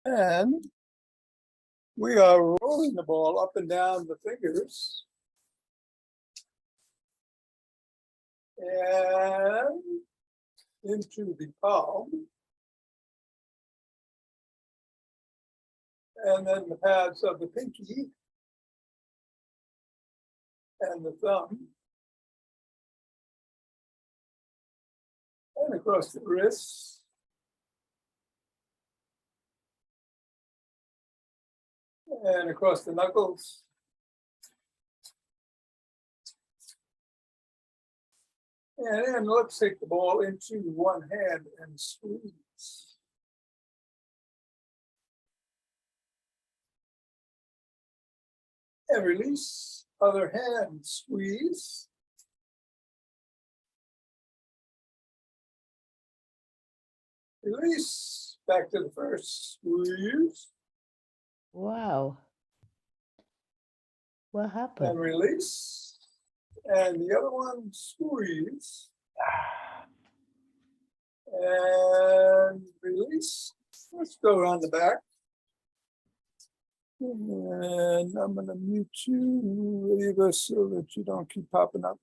And we are rolling the ball up and down the fingers. And into the palm. And then the pads of the pinky and the thumb. And across the wrists. And across the knuckles. And then let's take the ball into one hand and squeeze. And release, other hand, squeeze. Release, back to the first, squeeze. Wow. What happened? And release. And the other one, squeeze. And release. Let's go around the back. And I'm going to mute you, Eva, so that you don't keep popping up.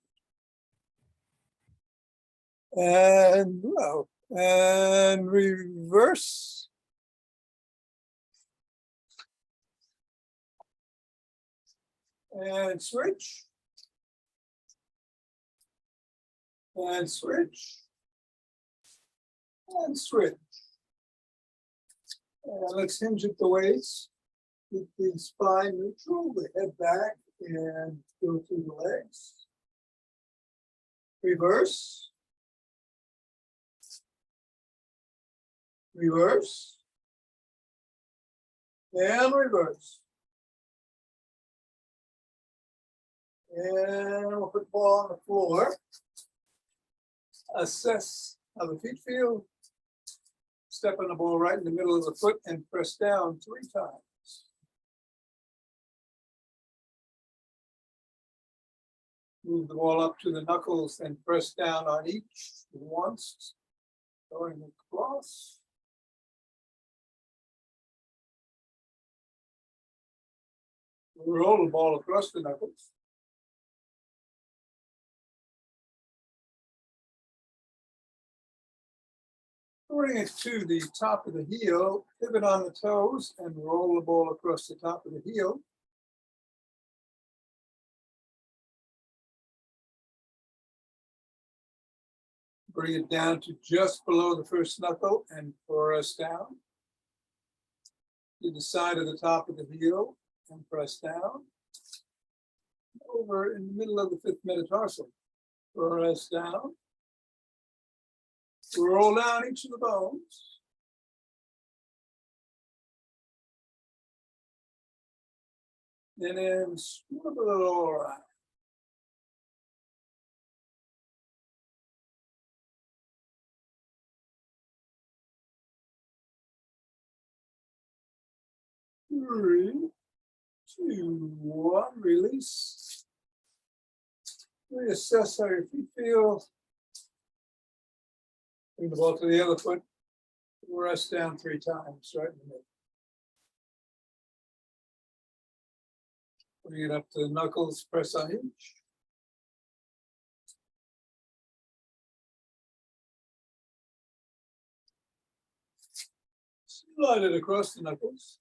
And wow. And reverse. And switch. And switch. And switch. And let's hinge at the waist. Keep the spine neutral, the head back, and go through the legs. Reverse. Reverse. And reverse. And we'll put the ball on the floor. Assess how the feet feel. Step on the ball right in the middle of the foot and press down 3 times. Move the ball up to the knuckles and press down on each once. Going across. Roll the ball across the knuckles. Bring it to the top of the heel, pivot on the toes, and roll the ball across the top of the heel. Bring it down to just below the first knuckle and press down. To the side of the top of the heel and press down. Over in the middle of the 5th metatarsal. Press down. Roll down each of the bones. And then swivel it all around. Three, 2, 1, release. Reassess how your feet feel. Bring the ball to the other foot. Rest down 3 times, right in the middle. Bring it up to the knuckles, press on each. Slide it across the knuckles.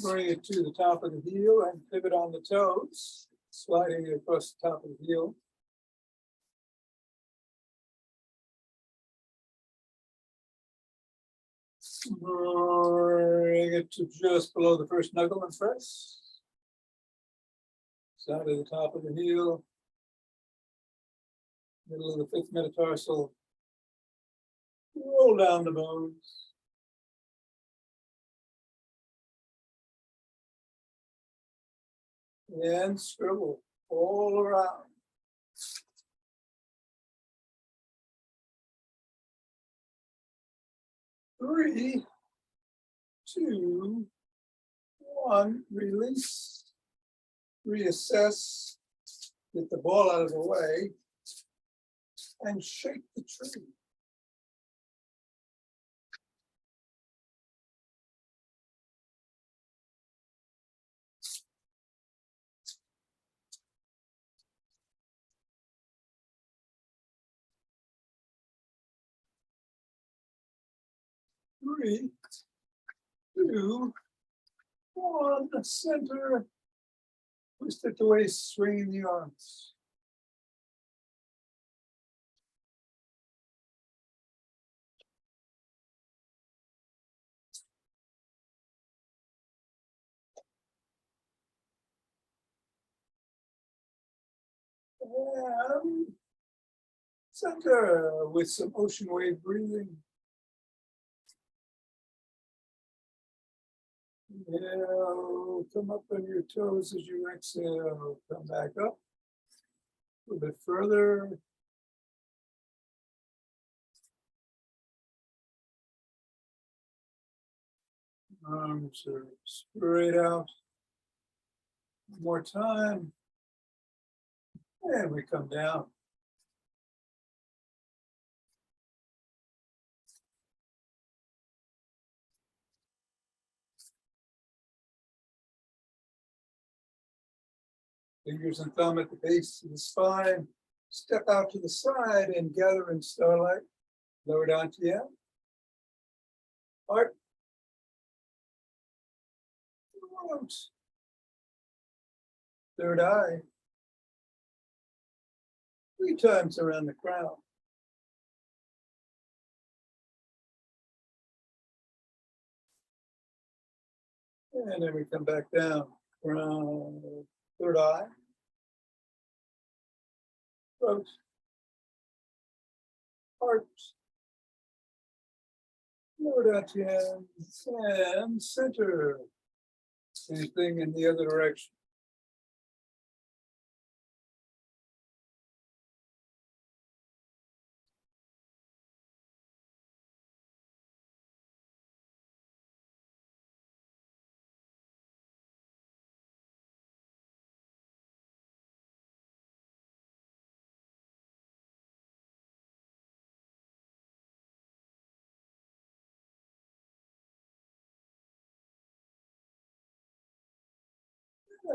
Bring it to the top of the heel and pivot on the toes, sliding it across the top of the heel. Bring it to just below the first knuckle and press. Side of the top of the heel. Middle of the 5th metatarsal. Roll down the bones. And scribble all around. Three, 2, 1, release, reassess, get the ball out of the way, and shake the tree. Three, two, one, center. Twist at the waist, swinging the arms. And center with some ocean wave breathing. Inhale, come up on your toes as you exhale. Come back up a little bit further. Arms are straight out. One more time. And we come down. Fingers and thumb at the base of the spine. Step out to the side and gather in starlight. Lower down to the end. Heart. Throat. Third eye. 3 times around the crown. And then we come back down. Crown. Third eye. Throat. Heart. Lower down to the end. And center. Same thing in the other direction.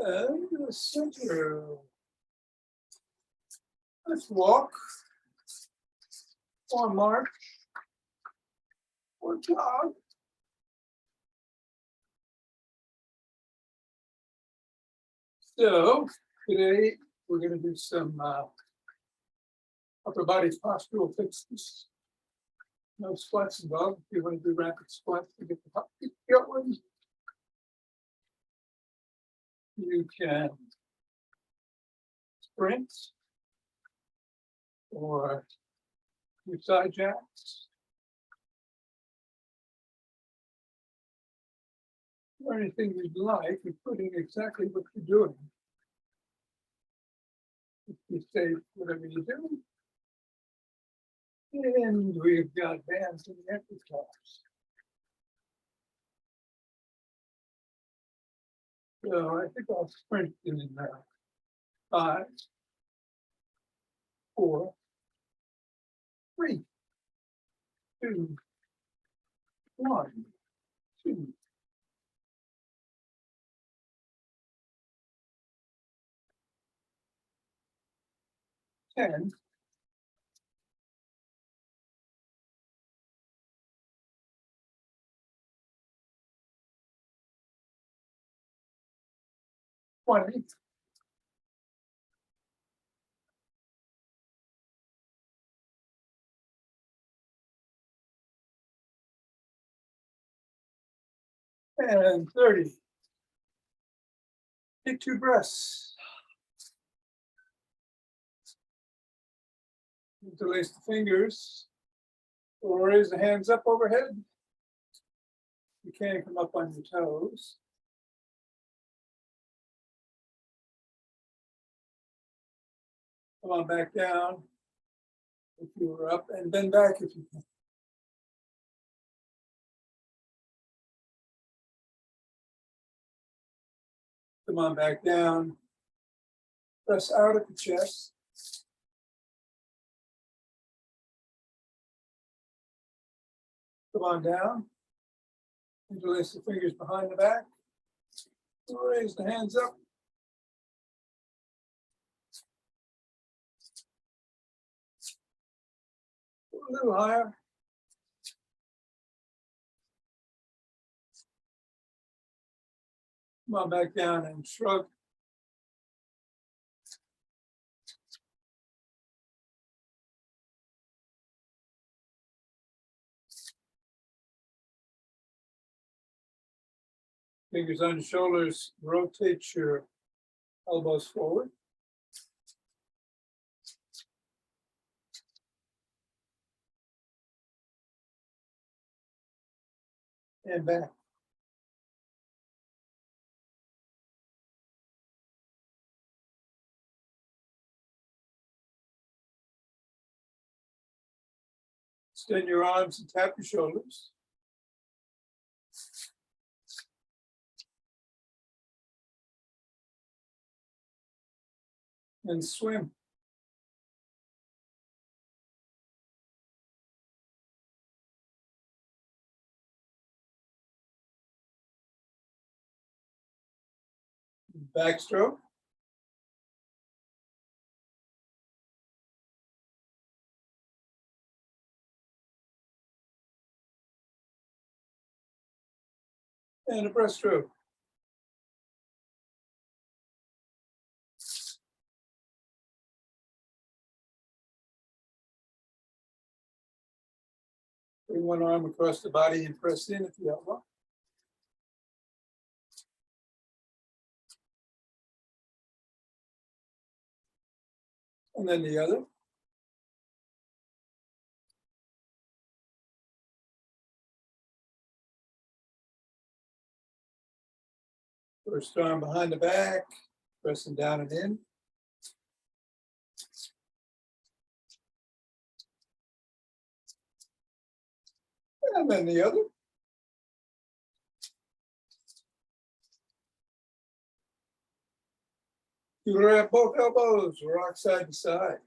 And the center. Let's walk or march or jog. So today we're going to do some upper body postural fixes. No squats involved. If you want to do rapid squats to get the heart going, you can sprint or do side jacks. Or anything you'd like, including exactly what you're doing. If you say whatever you do. And we've got bands in the exercise. So I think I'll sprint in 5, 4, 3, 2, 1, 2. 10. 20. 30. Take 2 breaths. Interlace the fingers or raise the hands up overhead. You can come up on your toes. Come on back down if you were up, and bend back if you can. Come on back down. Press out at the chest. Come on down. Interlace the fingers behind the back. Raise the hands up. A little higher. Come on back down and shrug. Fingers on your shoulders, rotate your elbows forward. And back. Extend your arms and tap your shoulders. And swim. Backstroke. And a breaststroke. Bring one arm across the body and press in at the elbow. And then the other. First arm behind the back, pressing down and in. And then the other. You grab both elbows, rock side to side.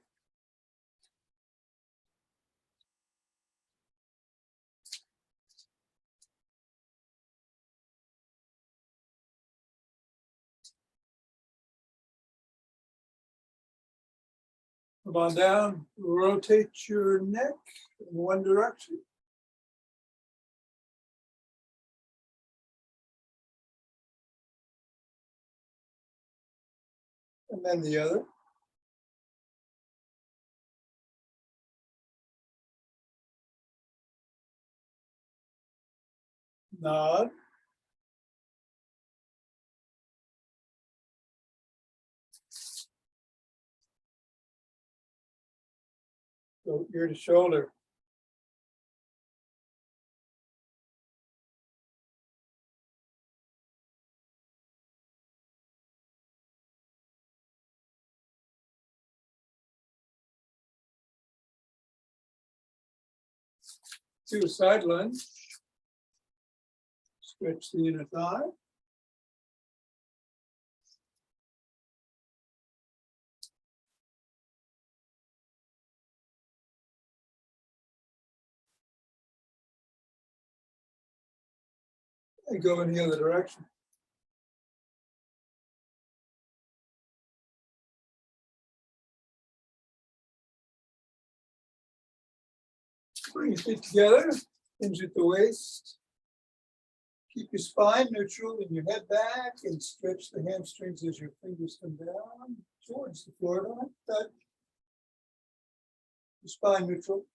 Come on down, rotate your neck in one direction. And then the other. Nod. Go ear to shoulder. Do a side lunge. Stretch the inner thigh. And go in the other direction. Bring your feet together, hinge at the waist. Keep your spine neutral and your head back and stretch the hamstrings as your fingers come down towards the floor. Don't touch. Your spine neutral.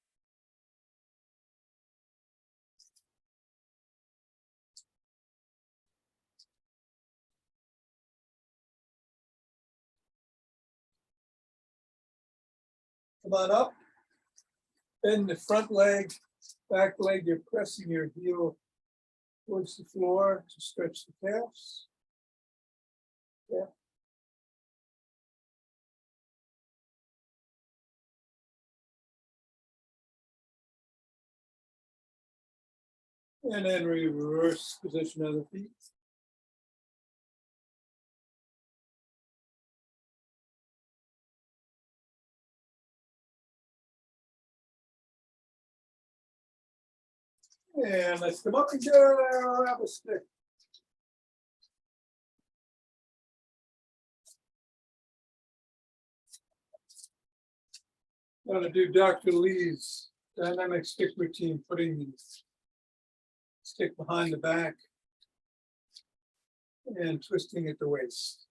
Come on up. Bend the front leg, back leg. You're pressing your heel towards the floor to stretch the calves. Yeah. And then reverse position of the feet. And let's come up and grab a stick. I'm gonna do Dr. Lee's dynamic stick routine, putting the stick behind the back and twisting at the waist.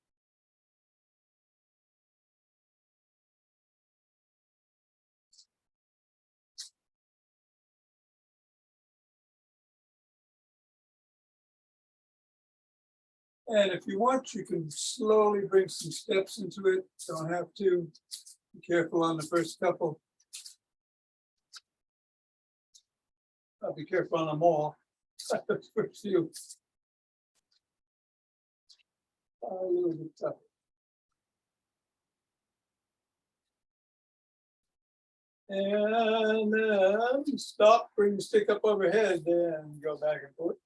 And if you want, you can slowly bring some steps into it. Don't have to. Be careful on the first couple. I'll be careful on them all. First few. A little bit tough. And then stop, bring the stick up overhead, and go back and forth.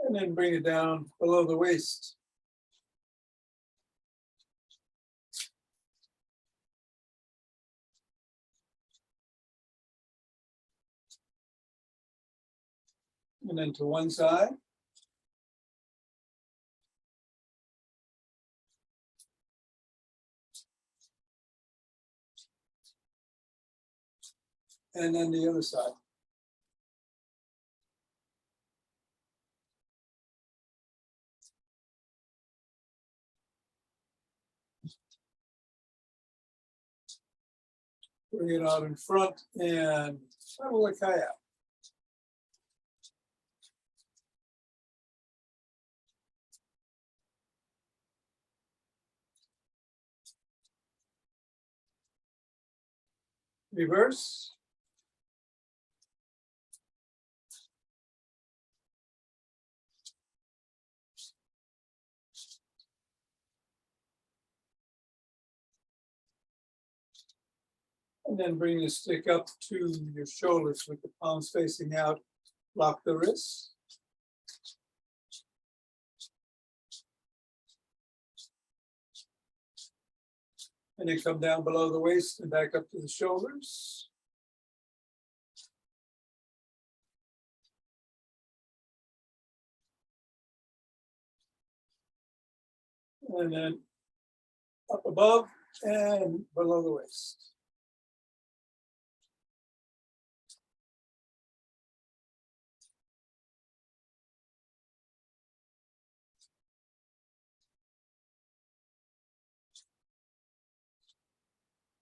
And then bring it down below the waist. And then to one side. And then the other side. Bring it out in front and double a kayak. Reverse. And then bring the stick up to your shoulders with the palms facing out. Lock the wrists. And then come down below the waist and back up to the shoulders. And then up above and below the waist.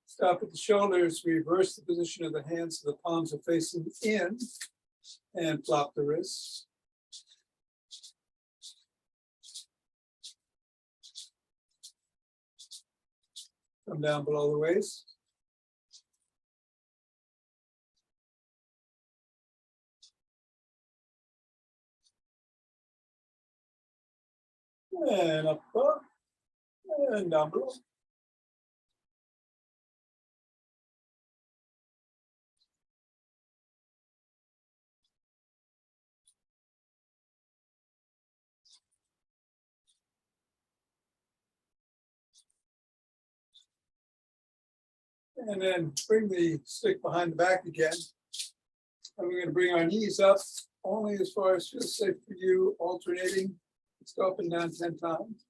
Stop at the shoulders, reverse the position of the hands so the palms are facing in, and flop the wrists. Come down below the waist. And up above, and down below. And then bring the stick behind the back again. And we're going to bring our knees up only as far as feels safe for you, alternating. Let's go up and down 10 times.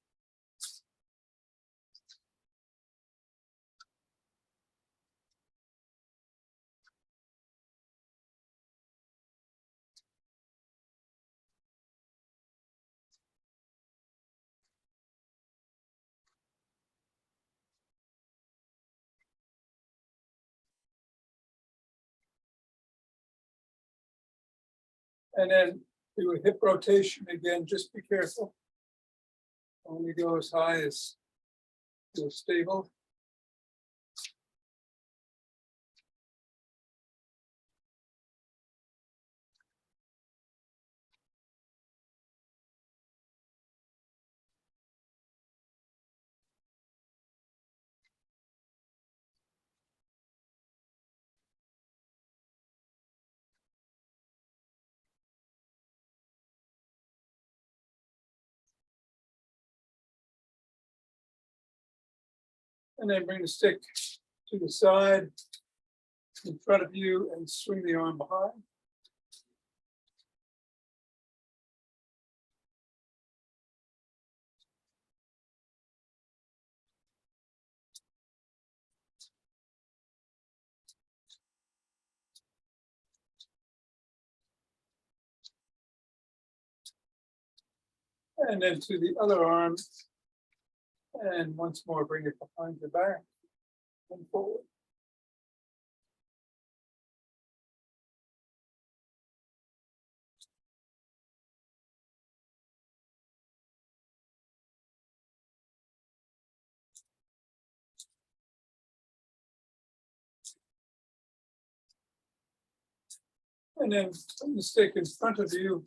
And then do a hip rotation again, just be careful. Only go as high as feels stable. And then bring the stick to the side in front of you and swing the arm behind. And then to the other arm. And once more, bring it behind your back and forward. And then put the stick in front of you.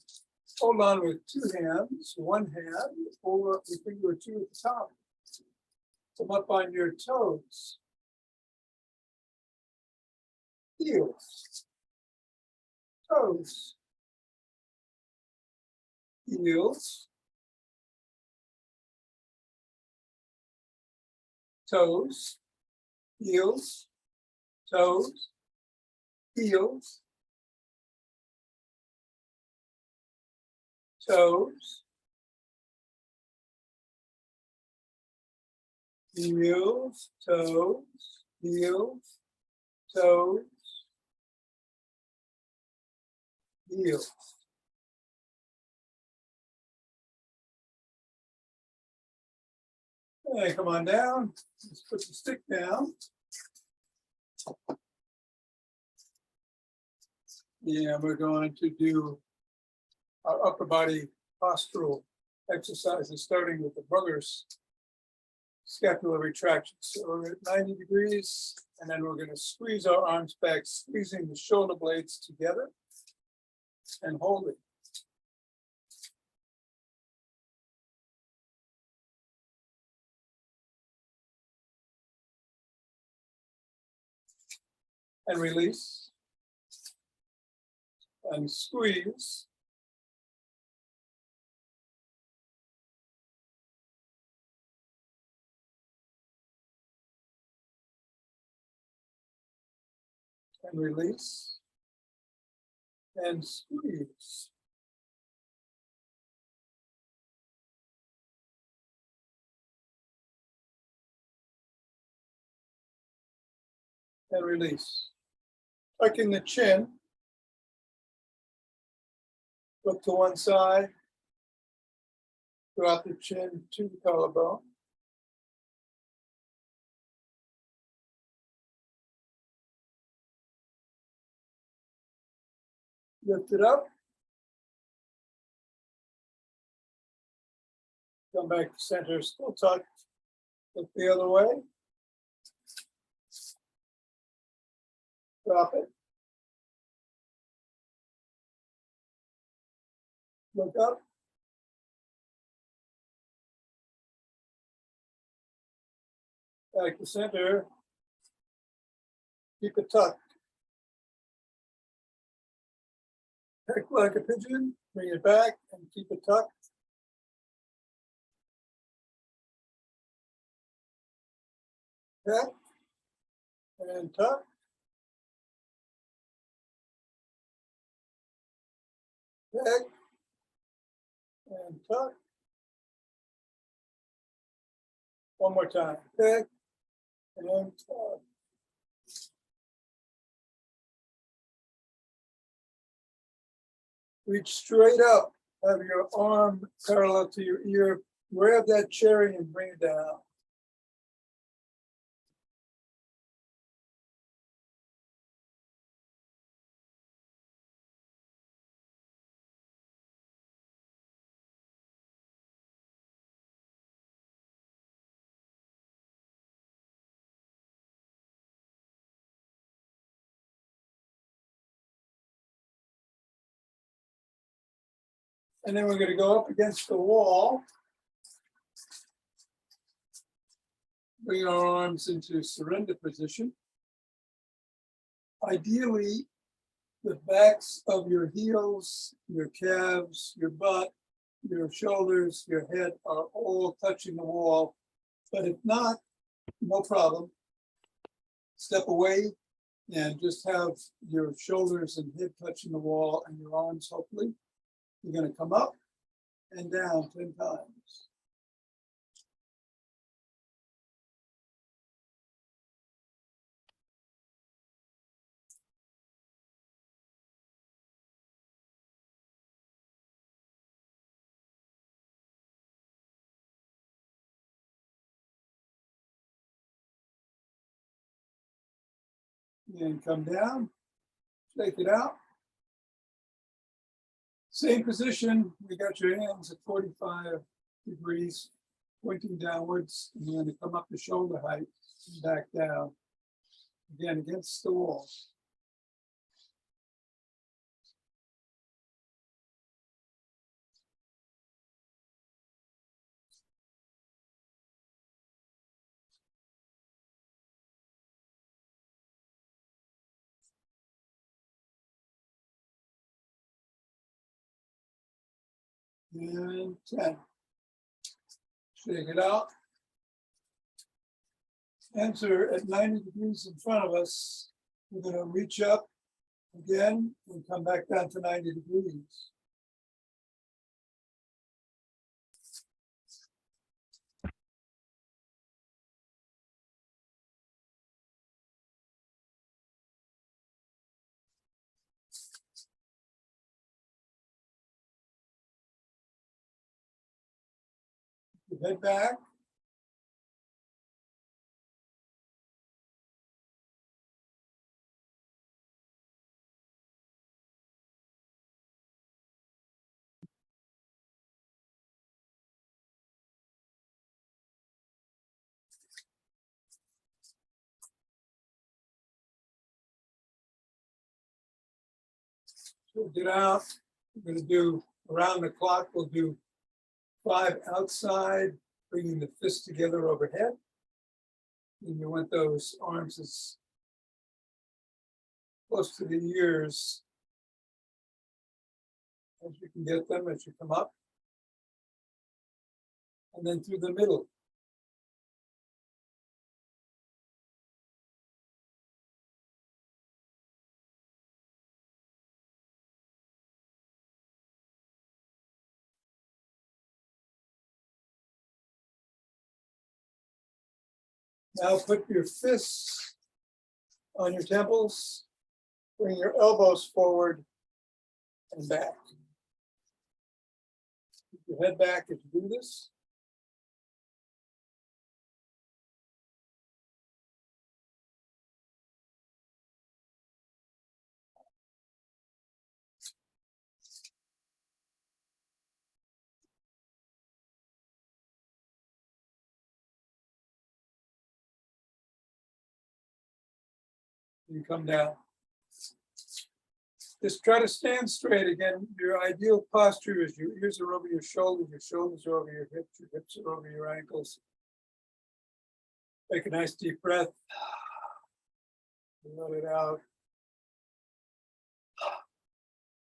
Hold on with two hands, one hand, or you finger or two at the top. Come up on your toes. Heels. Toes. Heels. Toes. Heels. Toes. Heels. Toes. Heels, toes, heels, toes, heels. And come on down. Let's put the stick down. Yeah, we're going to do our upper body postural exercises, starting with the brothers scapular retraction. So we're at 90 degrees, and then we're going to squeeze our arms back, squeezing the shoulder blades together and hold it. And release. And squeeze. And release. And squeeze. And release. Tucking the chin. Look to one side. Drop the chin to the collarbone. Lift it up. Come back to center, still tucked. Look the other way. Drop it. Look up. Back to center. Keep it tucked. Peck like a pigeon. Bring it back and keep it tucked. Peck and tuck. Peck and tuck. One more time. Peck and tuck. Reach straight up. Have your arm parallel to your ear. Grab that cherry and bring it down. And then we're going to go up against the wall. Bring our arms into surrender position. Ideally, the backs of your heels, your calves, your butt, your shoulders, your head are all touching the wall. But if not, no problem. Step away and just have your shoulders and head touching the wall and your arms, hopefully. You're going to come up and down 10 times. And come down, shake it out. Same position, we got your hands at 45 degrees, pointing downwards, and you're going to come up to shoulder height, and back down. Again, against the wall. And 10. Shake it out. Hands are at 90 degrees in front of us. We're going to reach up again and come back down to 90 degrees. Head back. So get out. We're going to do around the clock. We'll do 5 outside, bringing the fists together overhead. And you want those arms as close to the ears as you can get them as you come up. And then through the middle. Now put your fists on your temples, bring your elbows forward and back. Keep your head back as you do this. You come down. Just try to stand straight again. Your ideal posture is your ears are over your shoulders are over your hips are over your ankles. Take a nice deep breath. Let it out.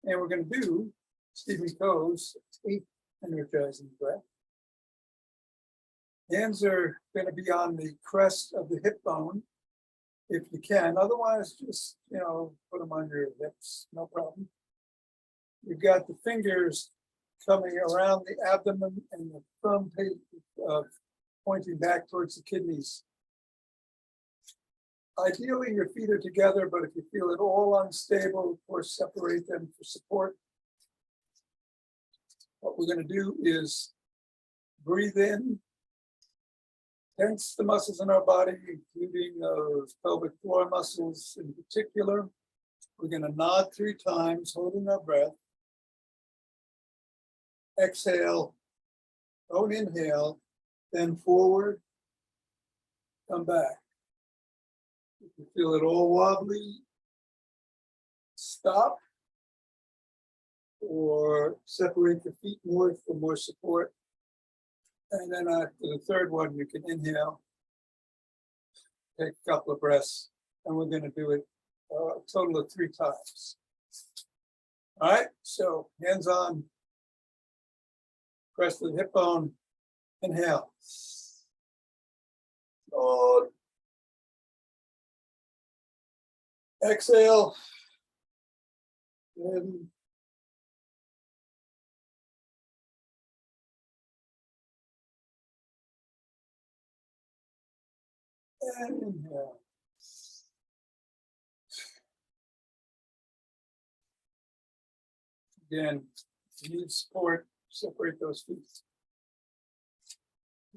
And we're going to do Stephen Coe's 8 energizing breath. Hands are going to be on the crest of the hip bone, if you can. Otherwise, just, put them on your hips, no problem. You've got the fingers coming around the abdomen and the thumb pointing back towards the kidneys. Ideally, your feet are together, but if you feel at all unstable, of course, separate them for support. What we're going to do is breathe in, tense the muscles in our body, including those pelvic floor muscles in particular. We're going to nod 3 times, holding our breath. Exhale, don't inhale, then forward, come back. If you feel it all wobbly, stop or separate the feet more for more support. And then after the third one, you can inhale, take a couple of breaths, and we're going to do it a total of 3 times. All right, so hands on, crest of the hip bone, inhale. Hold. Exhale. And inhale. Again, if you need support, separate those feet.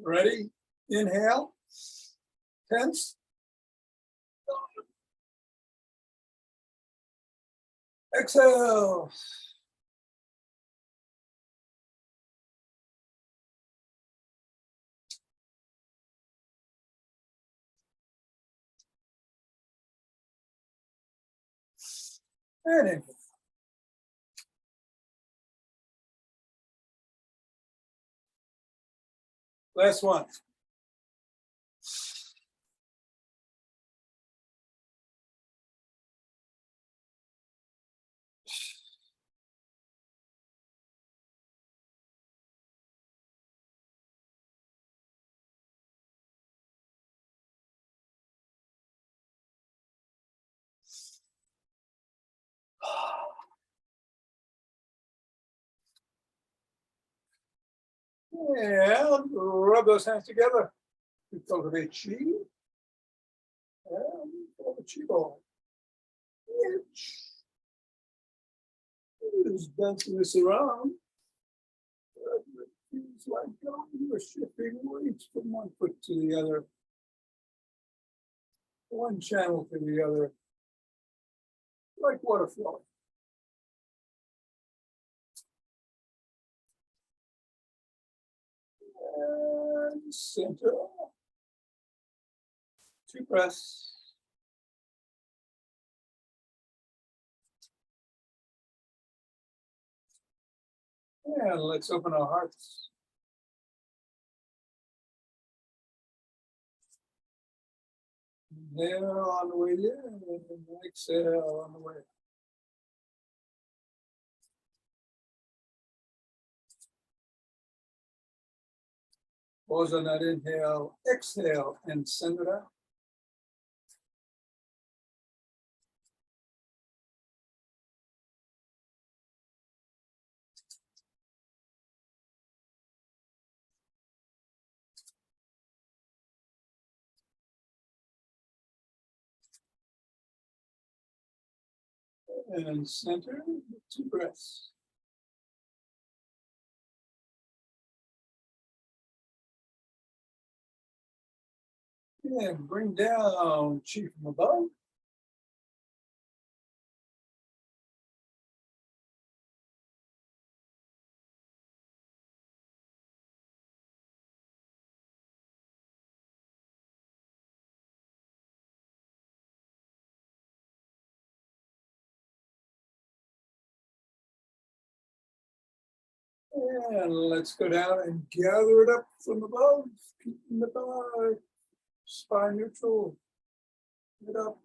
Ready? Inhale. Tense. Exhale. And inhale. Last one. And rub those hands together to cultivate chi. And form a chi ball. Just dancing this around. It feels like you're shifting weights from one foot to the other, one channel to the other, like water flowing. And center. 2 breaths. And let's open our hearts. Inhale on the way in, and exhale on the way. Pause on that inhale, exhale, and send it out. And center, 2 breaths. And bring down chi from above. And let's go down and gather it up from above, keeping the belly, spine neutral. Get up.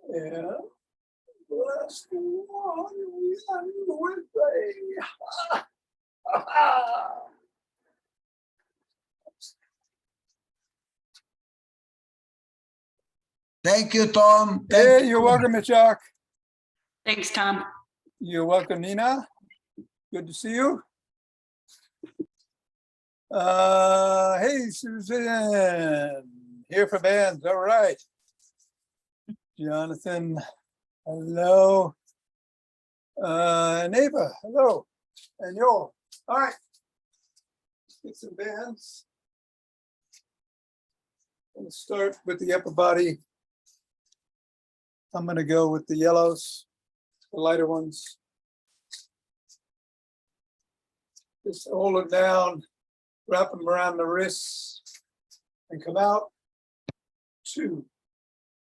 And last one, we end with a Thank you, Tom. Hey, you're welcome, Mitchak. Thanks, Tom. You're welcome, Nina. Good to see you. Hey, Susan. Here for bands. All right. Jonathan, hello. Neighbor, hello. And yo. All right. Let's get some bands. Let's start with the upper body. I'm going to go with the yellows, the lighter ones. Just hold it down, wrap them around the wrists, and come out. 2,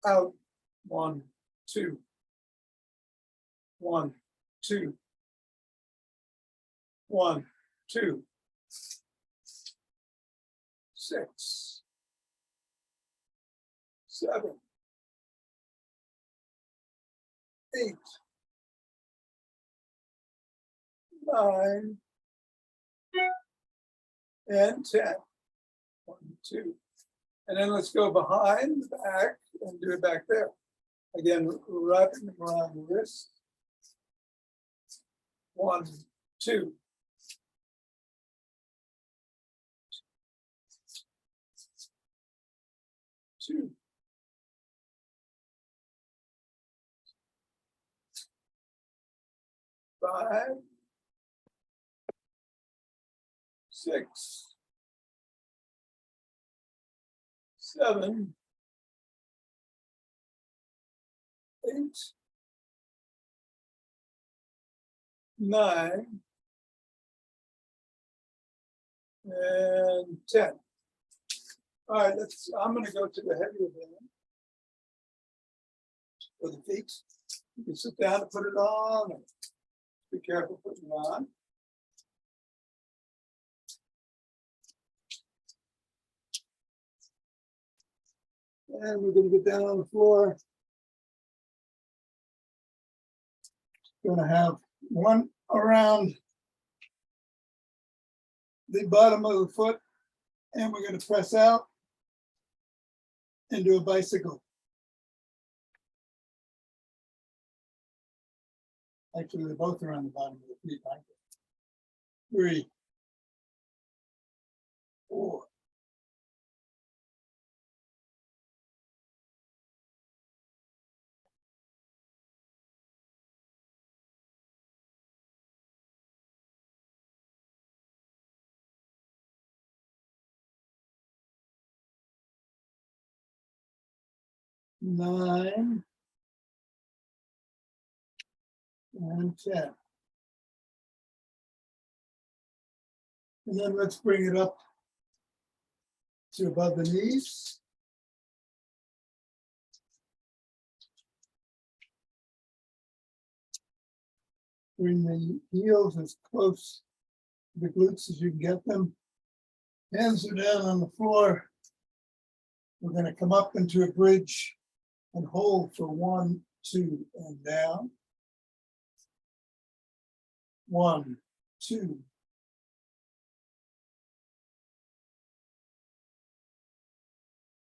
out, 1, 2, 1, 2, 1, 2, 6, 7, 8, 9, and 10. 1, 2. And then let's go behind the back and do it back there. Again, wrapping them around the wrist. 1, 2. 2. 5, 6, 7, 8, 9, and 10. All right, I'm going to go to the heavier band for the feet. You can sit down and put it on. And be careful putting it on. And we're going to get down on the floor. Going to have one around the bottom of the foot, and we're going to press out and do a bicycle. Actually, they're both around the bottom of the feet. 3, 4, 9, and 10. And then let's bring it up to above the knees. Bring the heels as close to the glutes as you can get them. Hands are down on the floor. We're going to come up into a bridge and hold for 1, 2, and down. 1, 2.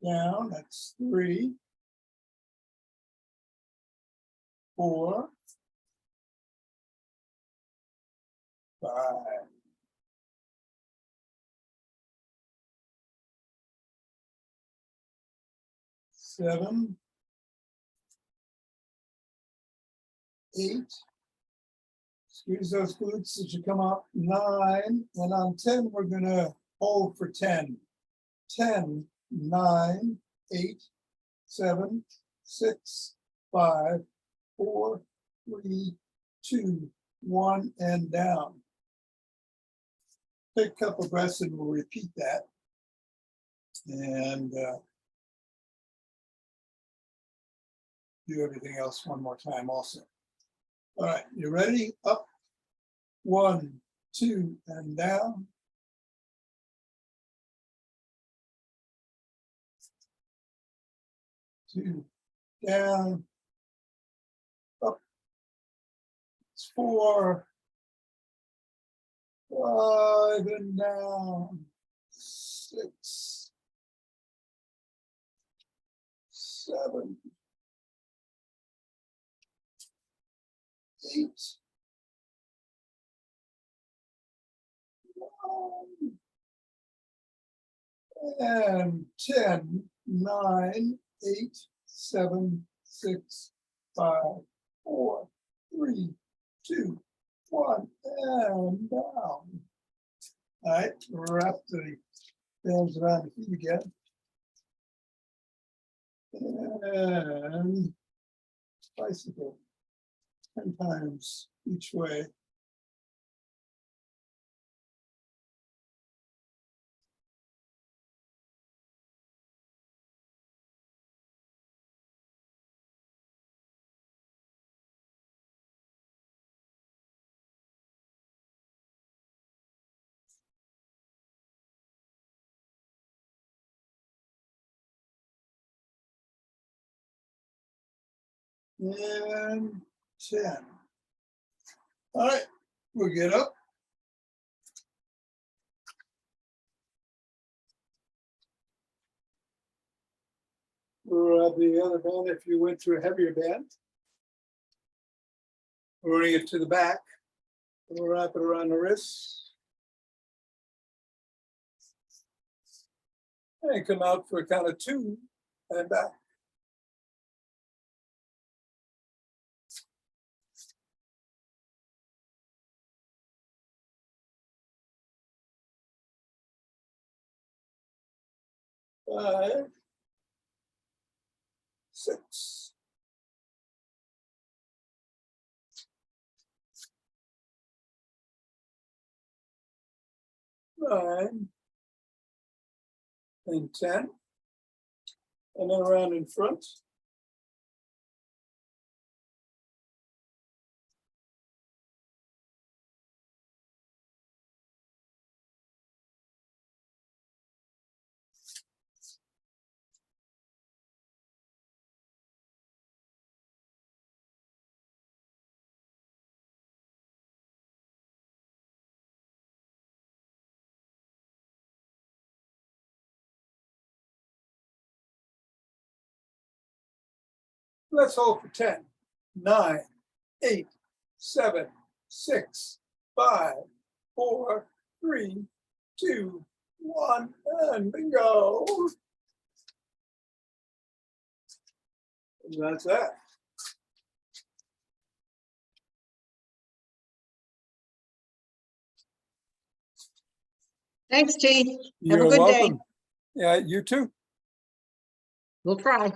Down, that's 3, 4, 5, 7, 8. Squeeze those glutes as you come up. 9, and on 10, we're going to hold for 10. 10, 9, 8, 7, 6, 5, 4, 3, 2, 1, and down. Take a couple breaths and we'll repeat that. And do everything else one more time also. All right, you ready? Up. 1, 2, and down. 2, down. Up. It's 4, 5, and down. 6, 7, 8, 9, and 10, 9, 8, 7, 6, 5, 4, 3, 2, 1, and down. All right, wrap the hands around the feet again. And bicycle 10 times each way. And 10. All right, we'll get up. Grab the other band if you went to a heavier band. Bring it to the back. We'll wrap it around the wrist. And come out for a count of 2 and back. Five, 6. 9 and 10. And then around in front. Let's hold for 10, 9, 8, 7, 6, 5, 4, 3, 2, 1, and bingo. And that's that. Thanks, T. Have a You're good day. welcome. Yeah, you too. We'll try.